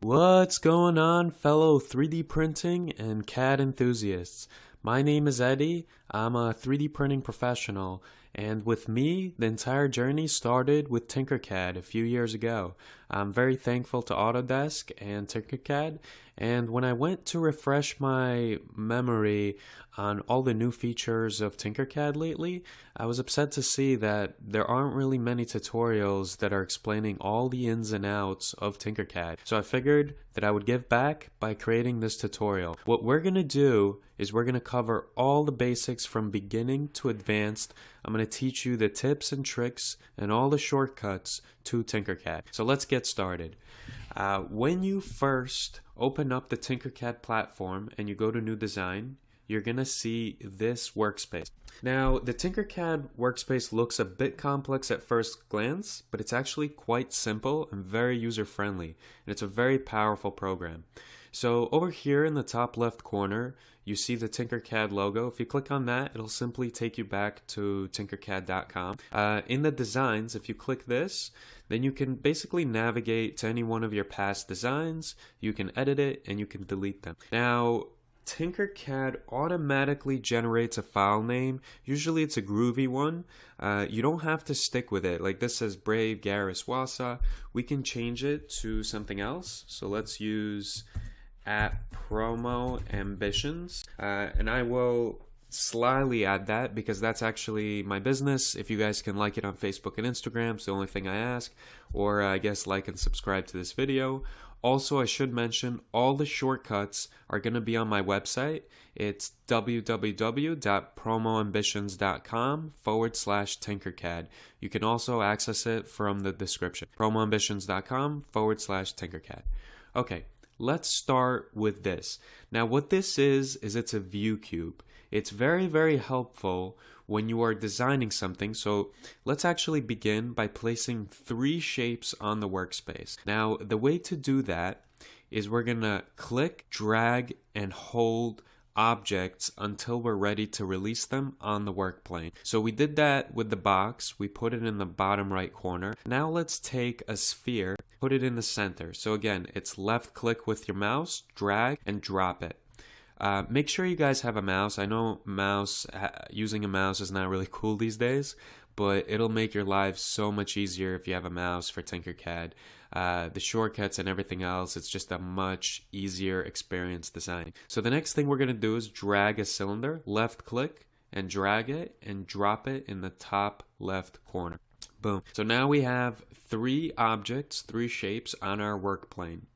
What's going on, fellow 3D printing and CAD enthusiasts? My name is Eddie. I'm a 3D printing professional, and with me, the entire journey started with Tinkercad a few years ago. I'm very thankful to Autodesk and Tinkercad, and when I went to refresh my memory on all the new features of Tinkercad lately, I was upset to see that there aren't really many tutorials that are explaining all the ins and outs of Tinkercad. So I figured that I would give back by creating this tutorial. What we're going to do is we're going to cover all the basics from beginning to advanced. I'm going to teach you the tips and tricks and all the shortcuts to Tinkercad. So let's get started. When you first open up the Tinkercad platform and you go to New Design, you're going to see this workspace. Now, the Tinkercad workspace looks a bit complex at first glance, but it's actually quite simple and very user-friendly, and it's a very powerful program. So over here in the top left corner, you see the Tinkercad logo. If you click on that, it'll simply take you back to tinkercad.com. In the designs, if you click this, then you can basically navigate to any one of your past designs, you can edit it, and you can delete them. Now, Tinkercad automatically generates a file name. Usually it's a groovy one. You don't have to stick with it. Like this says Brave Garrus Wassa. We can change it to something else. So let's use @promo ambitions. And I will slyly add that because that's actually my business. If you guys can like it on Facebook and Instagram, it's the only thing I ask. Or I guess like and subscribe to this video. Also, I should mention all the shortcuts are going to be on my website. It's www.promoambitions.com/Tinkercad. You can also access it from the description. promoambitions.com/Tinkercad. Okay, let's start with this. Now, what this is it's a view cube. It's very, very helpful when you are designing something. So let's actually begin by placing 3 shapes on the workspace. Now, the way to do that is we're gonna click, drag, and hold objects until we're ready to release them on the work plane. So we did that with the box. We put it in the bottom right corner. Now let's take a sphere, put it in the center. So again, it's left click with your mouse, drag, and drop it. Make sure you guys have a mouse. I know using a mouse is not really cool these days, but it'll make your life so much easier if you have a mouse for Tinkercad. The shortcuts and everything else, it's just a much easier experience designing. So the next thing we're going to do is drag a cylinder, left click, and drag it and drop it in the top left corner. Boom. So now we have 3 objects, 3 shapes on our work plane.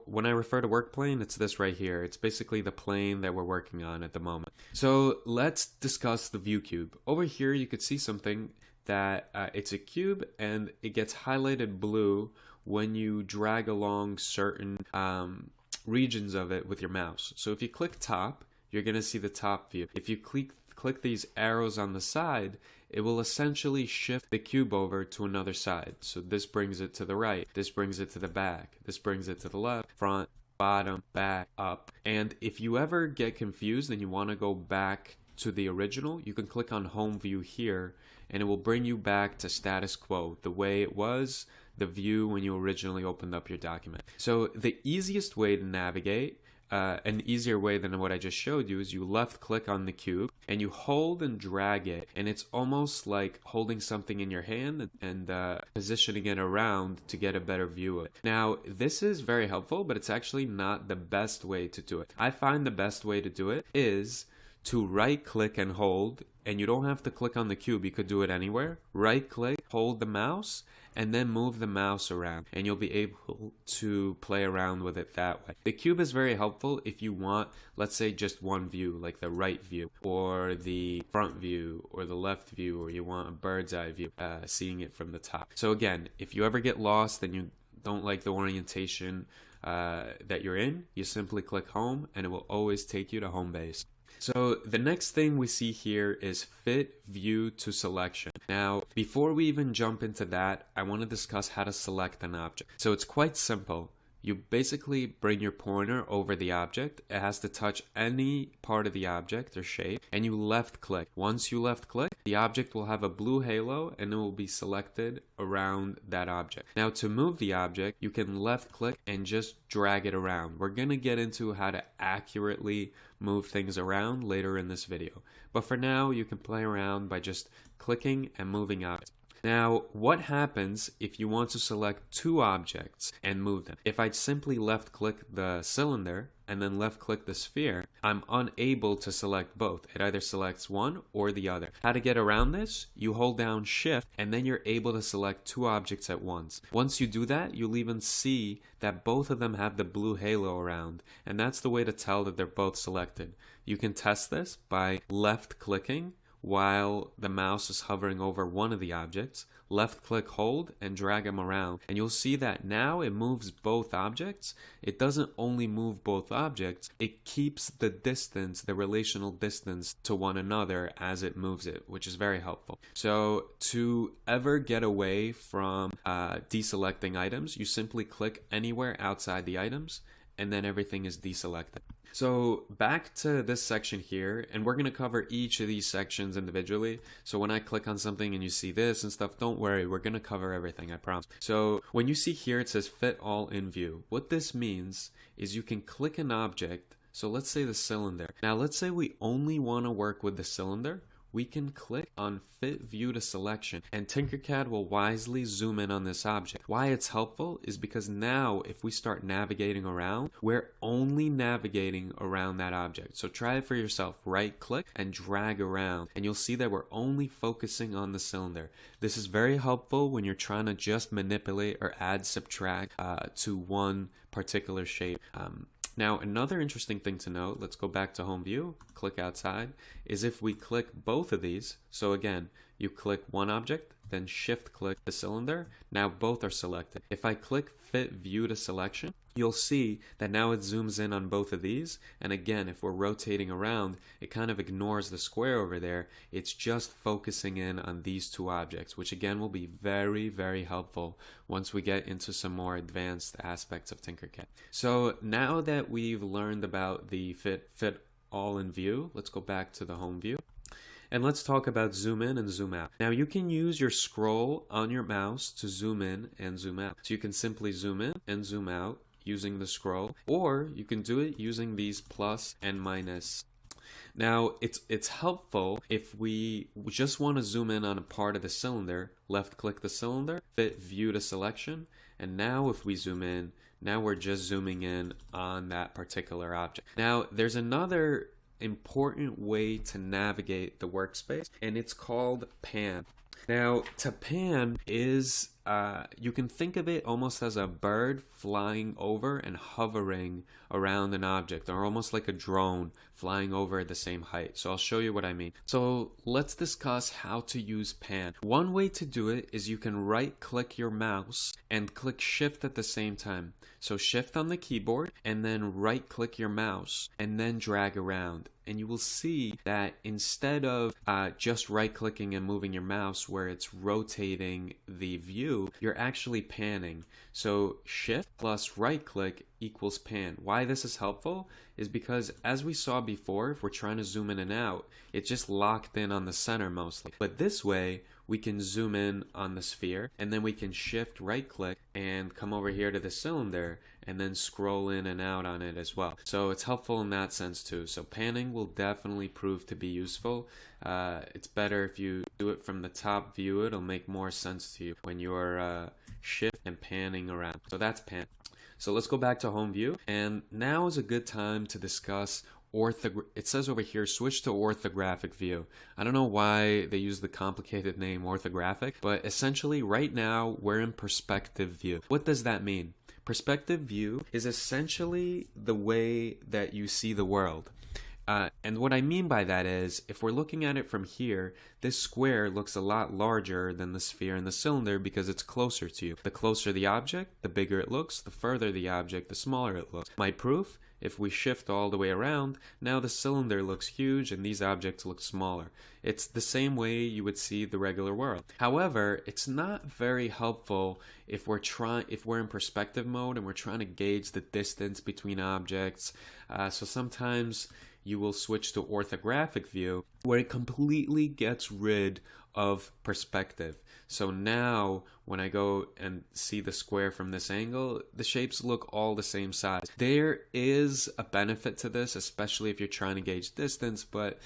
When I refer to work plane, it's this right here. It's basically the plane that we're working on at the moment. So let's discuss the view cube. Over here, you could see something that it's a cube and it gets highlighted blue when you drag along certain regions of it with your mouse. So if you click top, you're going to see the top view. If you click these arrows on the side, it will essentially shift the cube over to another side. So this brings it to the right, this brings it to the back, this brings it to the left, front, bottom, back, up. And if you ever get confused and you want to go back to the original, you can click on home view here and it will bring you back to status quo, the way it was, the view when you originally opened up your document. So the easiest way to navigate, an easier way than what I just showed you, is you left click on the cube and you hold and drag it, and it's almost like holding something in your hand and positioning it around to get a better view of it. Now, this is very helpful, but it's actually not the best way to do it. I find the best way to do it is to right click and hold, and you don't have to click on the cube, you could do it anywhere. Right click, hold the mouse, and then move the mouse around, and you'll be able to play around with it that way. The cube is very helpful if you want, let's say, just one view, like the right view, or the front view, or the left view, or you want a bird's eye view, seeing it from the top. So again, if you ever get lost and you don't like the orientation that you're in, you simply click home, and it will always take you to home base. So the next thing we see here is fit view to selection. Now, before we even jump into that, I want to discuss how to select an object. So it's quite simple. You basically bring your pointer over the object. It has to touch any part of the object or shape, and you left click. Once you left click, the object will have a blue halo and it will be selected around that object. Now to move the object, you can left click and just drag it around. We're going to get into how to accurately move things around later in this video. But for now, you can play around by just clicking and moving objects. Now, what happens if you want to select two objects and move them? If I simply left click the cylinder and then left click the sphere, I'm unable to select both. It either selects one or the other. How to get around this? You hold down Shift and then you're able to select two objects at once. Once you do that, you'll even see that both of them have the blue halo around, and that's the way to tell that they're both selected. You can test this by left clicking while the mouse is hovering over one of the objects, left click hold and drag them around, and you'll see that now it moves both objects. It doesn't only move both objects, it keeps the distance, the relational distance to one another as it moves it, which is very helpful. So to ever get away from deselecting items, you simply click anywhere outside the items and then everything is deselected. So back to this section here, and we're going to cover each of these sections individually. So when I click on something and you see this and stuff, don't worry, we're going to cover everything, I promise. So when you see here it says fit all in view. What this means is you can click an object. So let's say the cylinder. Now let's say we only want to work with the cylinder. We can click on Fit View to Selection, and Tinkercad will wisely zoom in on this object. Why it's helpful is because now if we start navigating around, we're only navigating around that object. So try it for yourself. Right click and drag around, and you'll see that we're only focusing on the cylinder. This is very helpful when you're trying to just manipulate or add, subtract to one particular shape. Now, another interesting thing to note, let's go back to home view, click outside, is if we click both of these, so again, you click one object, then shift click the cylinder, now both are selected. If I click fit view to selection, you'll see that now it zooms in on both of these, and again, if we're rotating around, it kind of ignores the square over there. It's just focusing in on these two objects, which again will be very, very helpful once we get into some more advanced aspects of Tinkercad. So now that we've learned about the fit all in view, let's go back to the home view. And let's talk about zoom in and zoom out. Now you can use your scroll on your mouse to zoom in and zoom out. So you can simply zoom in and zoom out using the scroll, or you can do it using these plus and minus. Now it's helpful if we just want to zoom in on a part of the cylinder, left click the cylinder, fit view to selection, and now if we zoom in, now we're just zooming in on that particular object. Now there's another important way to navigate the workspace, and it's called pan. Now to pan is you can think of it almost as a bird flying over and hovering around an object, or almost like a drone flying over at the same height. So I'll show you what I mean. So let's discuss how to use pan. One way to do it is you can right click your mouse and click shift at the same time. So shift on the keyboard and then right click your mouse and then drag around. And you will see that instead of just right clicking and moving your mouse where it's rotating the view, you're actually panning. So shift plus right click equals pan. Why this is helpful is because, as we saw before, if we're trying to zoom in and out, it's just locked in on the center mostly. But this way, we can zoom in on the sphere, and then we can shift right click and come over here to the cylinder and then scroll in and out on it as well. So it's helpful in that sense too. So panning will definitely prove to be useful. It's better if you do it from the top view. It'll make more sense to you when you're shift and panning around. So that's pan. So let's go back to home view, and now is a good time to discuss it says over here, switch to orthographic view. I don't know why they use the complicated name orthographic, but essentially right now we're in perspective view. What does that mean? Perspective view is essentially the way that you see the world. And what I mean by that is, if we're looking at it from here, this square looks a lot larger than the sphere and the cylinder because it's closer to you. The closer the object, the bigger it looks. The further the object, the smaller it looks. My proof? If we shift all the way around, now the cylinder looks huge and these objects look smaller. It's the same way you would see the regular world. However, it's not very helpful if we're in perspective mode and we're trying to gauge the distance between objects. So sometimes you will switch to orthographic view where it completely gets rid of perspective. So now when I go and see the square from this angle, the shapes look all the same size. There is a benefit to this, especially if you're trying to gauge distance, but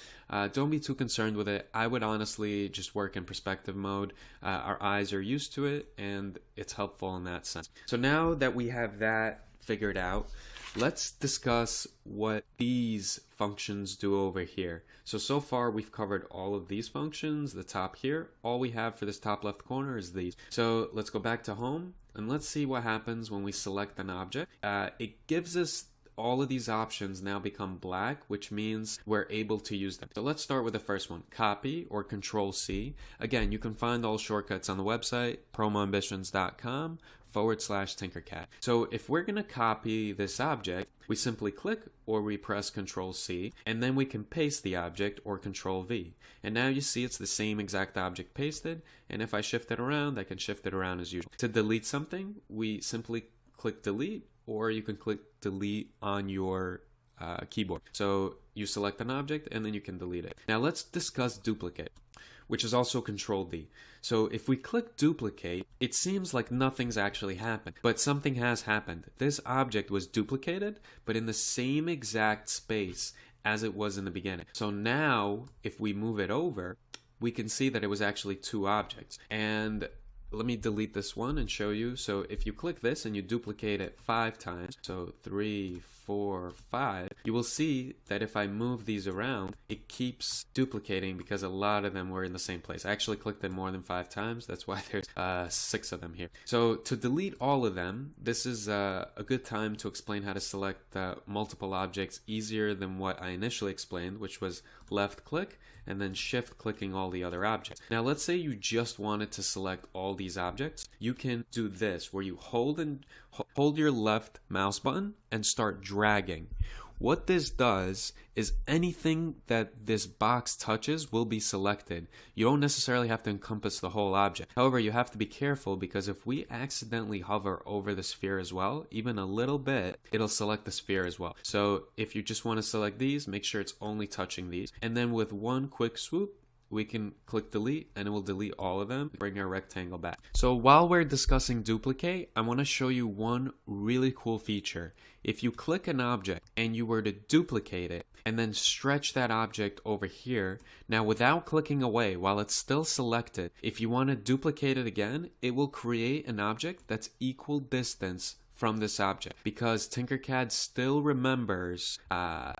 don't be too concerned with it. I would honestly just work in perspective mode. Our eyes are used to it and it's helpful in that sense. So now that we have that figured out, let's discuss what these functions do over here. So far we've covered all of these functions, the top here. All we have for this top left corner is these. So let's go back to home and let's see what happens when we select an object. It gives us all of these options now become black, which means we're able to use them. So let's start with the first one, copy or Control C. Again, you can find all shortcuts on the website, promoambitions.com/Tinkercad. So if we're going to copy this object, we simply click or we press Control C, and then we can paste the object or Control V. And now you see it's the same exact object pasted, and if I shift it around, I can shift it around as usual. To delete something, we simply click delete, or you can click delete on your keyboard. So you select an object and then you can delete it. Now let's discuss duplicate, which is also Control D. So if we click duplicate, it seems like nothing's actually happened, but something has happened. This object was duplicated, but in the same exact space as it was in the beginning. So now if we move it over, we can see that it was actually two objects. And let me delete this one and show you. So if you click this and you duplicate it 5 times, so 3, 4, 5, you will see that if I move these around, it keeps duplicating because a lot of them were in the same place. I actually clicked them more than 5 times. That's why there's 6 of them here. So to delete all of them, this is a good time to explain how to select multiple objects easier than what I initially explained, which was left click and then shift clicking all the other objects. Now let's say you just wanted to select all these objects. You can do this where you hold your left mouse button and start dragging. What this does is anything that this box touches will be selected. You don't necessarily have to encompass the whole object. However, you have to be careful because if we accidentally hover over the sphere as well, even a little bit, it'll select the sphere as well. So if you just want to select these, make sure it's only touching these. And then with one quick swoop, we can click delete and it will delete all of them, bring our rectangle back. So while we're discussing duplicate, I want to show you one really cool feature. If you click an object and you were to duplicate it and then stretch that object over here, now without clicking away while it's still selected, if you want to duplicate it again, it will create an object that's equal distance from this object because Tinkercad still remembers the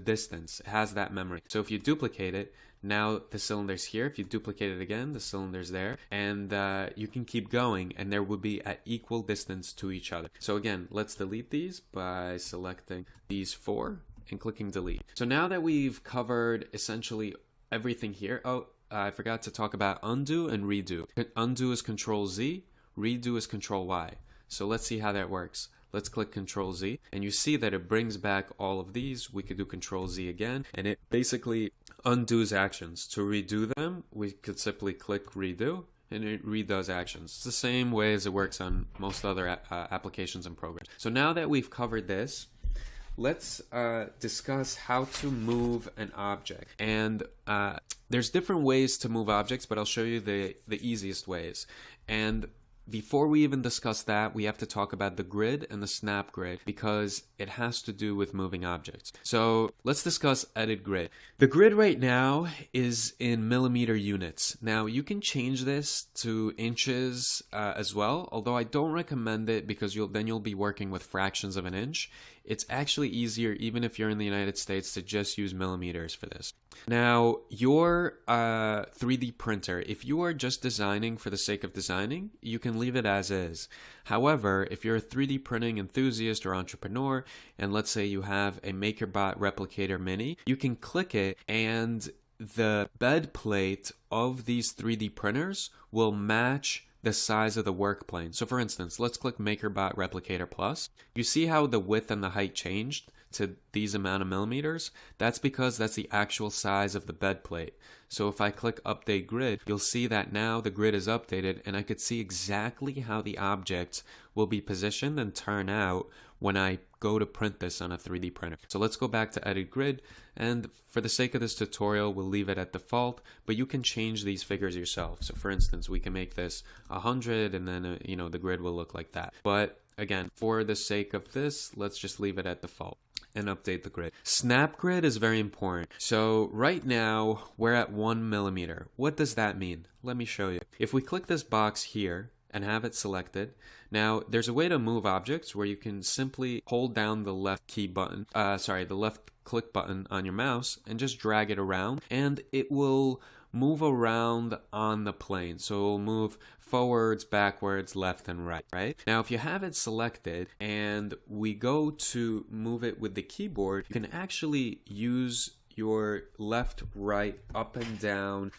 distance. It has that memory. So if you duplicate it, now the cylinder's here. If you duplicate it again, the cylinder's there, and you can keep going and there would be at equal distance to each other. So again, let's delete these by selecting these 4 and clicking delete. So now that we've covered essentially everything here, I forgot to talk about undo and redo. Undo is Control Z, redo is Control Y. So let's see how that works. Let's click Control Z and you see that it brings back all of these. We could do Control Z again and it basically undoes actions. To redo them, we could simply click redo and it redoes actions. It's the same way as it works on most other applications and programs. So now that we've covered this, let's discuss how to move an object. And there's different ways to move objects, but I'll show you the easiest ways. And before we even discuss that, we have to talk about the grid and the snap grid because it has to do with moving objects. So let's discuss edit grid. The grid right now is in millimeter units. Now you can change this to inches as well, although I don't recommend it because you'll be working with fractions of an inch. it's actually easier, even if you're in the United States, to just use millimeters for this. Now, your 3D printer, if you are just designing for the sake of designing, you can leave it as is. However, if you're a 3D printing enthusiast or entrepreneur, and let's say you have a MakerBot Replicator Mini, you can click it and the bed plate of these 3D printers will match the size of the work plane. So for instance, let's click MakerBot Replicator Plus. You see how the width and the height changed to these amount of millimeters? That's because that's the actual size of the bed plate. So if I click Update Grid, you'll see that now the grid is updated and I could see exactly how the objects will be positioned and turn out when I go to print this on a 3D printer. So let's go back to Edit Grid, and for the sake of this tutorial, we'll leave it at default, but you can change these figures yourself. So for instance, we can make this 100 and then, the grid will look like that. But again, for the sake of this, let's just leave it at default and update the grid. Snap grid is very important. So right now we're at 1 millimeter. What does that mean? Let me show you. If we click this box here and have it selected, now there's a way to move objects where you can simply hold down the left key button, the left click button on your mouse and just drag it around, and it will move around on the plane. So it will move forwards, backwards, left, and right? Now, if you have it selected and we go to move it with the keyboard, you can actually use your left, right, up and down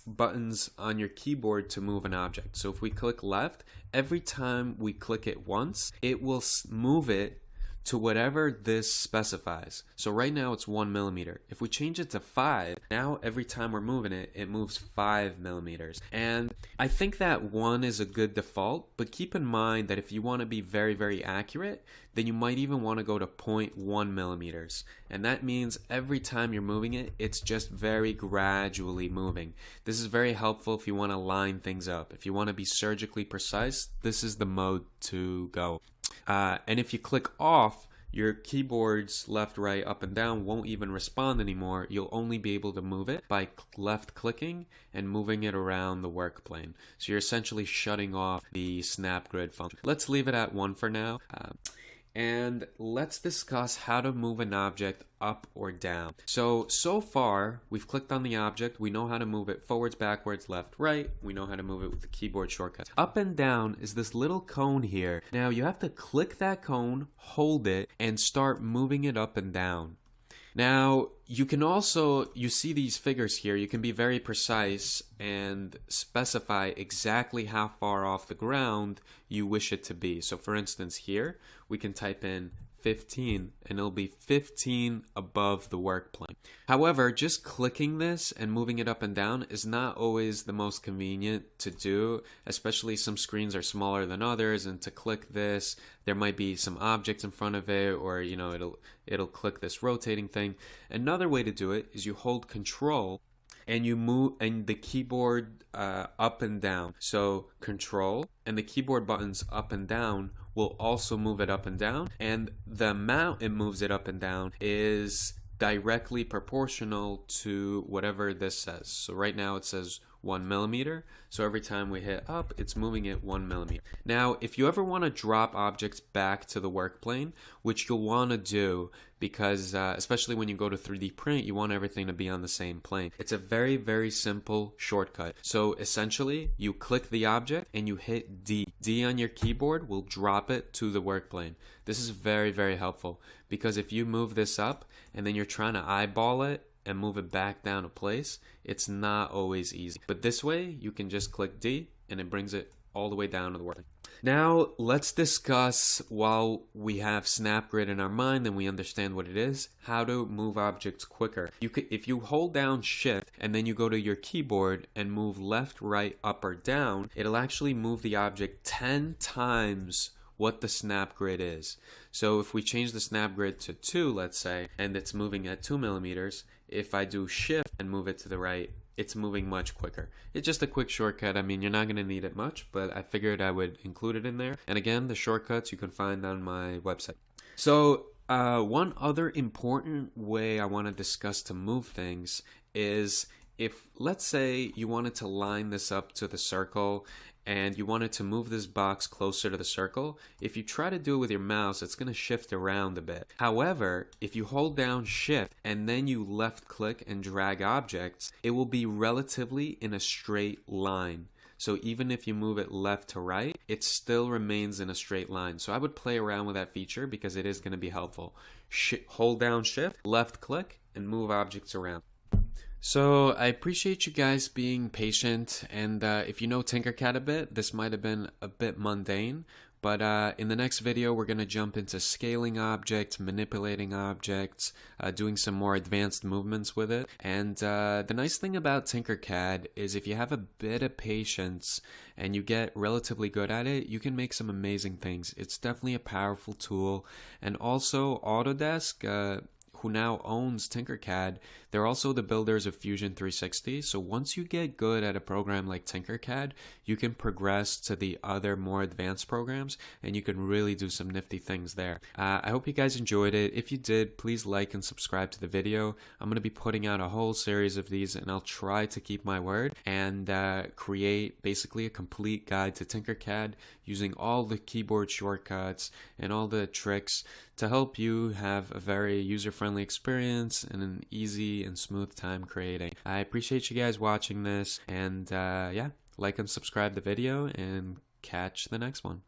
buttons on your keyboard to move an object. So if we click left, every time we click it once, it will move it to whatever this specifies. So right now it's 1 millimeter. If we change it to 5, now every time we're moving it, it moves 5 millimeters. And I think that 1 is a good default, but keep in mind that if you want to be very, very accurate, then you might even want to go to 0.1 millimeters. And that means every time you're moving it, it's just very gradually moving. This is very helpful if you want to line things up. If you want to be surgically precise, this is the mode to go. And if you click off, your keyboard's left, right, up, and down won't even respond anymore. You'll only be able to move it by left clicking and moving it around the work plane. So you're essentially shutting off the snap grid function. Let's leave it at 1 for now. And let's discuss how to move an object up or down. So far, we've clicked on the object. We know how to move it forwards, backwards, left, right. We know how to move it with the keyboard shortcut. Up and down is this little cone here. Now you have to click that cone, hold it, and start moving it up and down. Now, you can also, you see these figures here, you can be very precise and specify exactly how far off the ground you wish it to be. So for instance here, we can type in 15 and it'll be 15 above the work plane. However, just clicking this and moving it up and down is not always the most convenient to do, especially some screens are smaller than others, and to click this, there might be some objects in front of it, or it'll click this rotating thing. Another way to do it is you hold Control and you move and the keyboard up and down. So Control and the keyboard buttons up and down will also move it up and down, and the amount it moves it up and down is directly proportional to whatever this says. So right now it says 1 millimeter. So every time we hit up, it's moving it 1 millimeter. Now, if you ever want to drop objects back to the work plane, which you'll want to do because especially when you go to 3D print, you want everything to be on the same plane. It's a very, very simple shortcut. So essentially, you click the object and you hit D. D on your keyboard will drop it to the work plane. This is very, very helpful because if you move this up and then you're trying to eyeball it and move it back down to place, it's not always easy. But this way, you can just click D and it brings it all the way down to the work. Now, let's discuss, while we have snap grid in our mind and we understand what it is, how to move objects quicker. If you hold down Shift and then you go to your keyboard and move left, right, up, or down, it'll actually move the object 10 times what the snap grid is. So if we change the snap grid to 2, let's say, and it's moving at 2 millimeters, if I do Shift and move it to the right, it's moving much quicker. It's just a quick shortcut. I mean, you're not going to need it much, but I figured I would include it in there. And again, the shortcuts you can find on my website. So one other important way I want to discuss to move things is if let's say you wanted to line this up to the circle and you wanted to move this box closer to the circle, if you try to do it with your mouse, it's going to shift around a bit. However, if you hold down shift and then you left click and drag objects, it will be relatively in a straight line. So even if you move it left to right, it still remains in a straight line. So I would play around with that feature because it is going to be helpful. Hold down shift, left click, and move objects around. So I appreciate you guys being patient, and if you know Tinkercad a bit, this might have been a bit mundane, but in the next video we're going to jump into scaling objects, manipulating objects, doing some more advanced movements with it. And the nice thing about Tinkercad is if you have a bit of patience and you get relatively good at it, you can make some amazing things. It's definitely a powerful tool. And also Autodesk, who now owns Tinkercad, they're also the builders of Fusion 360. So once you get good at a program like Tinkercad, you can progress to the other more advanced programs and you can really do some nifty things there. I hope you guys enjoyed it. If you did, please like and subscribe to the video. I'm going to be putting out a whole series of these and I'll try to keep my word and create basically a complete guide to Tinkercad using all the keyboard shortcuts and all the tricks to help you have a very user-friendly experience and an easy and smooth time creating. I appreciate you guys watching this, and yeah, like and subscribe the video and catch the next one.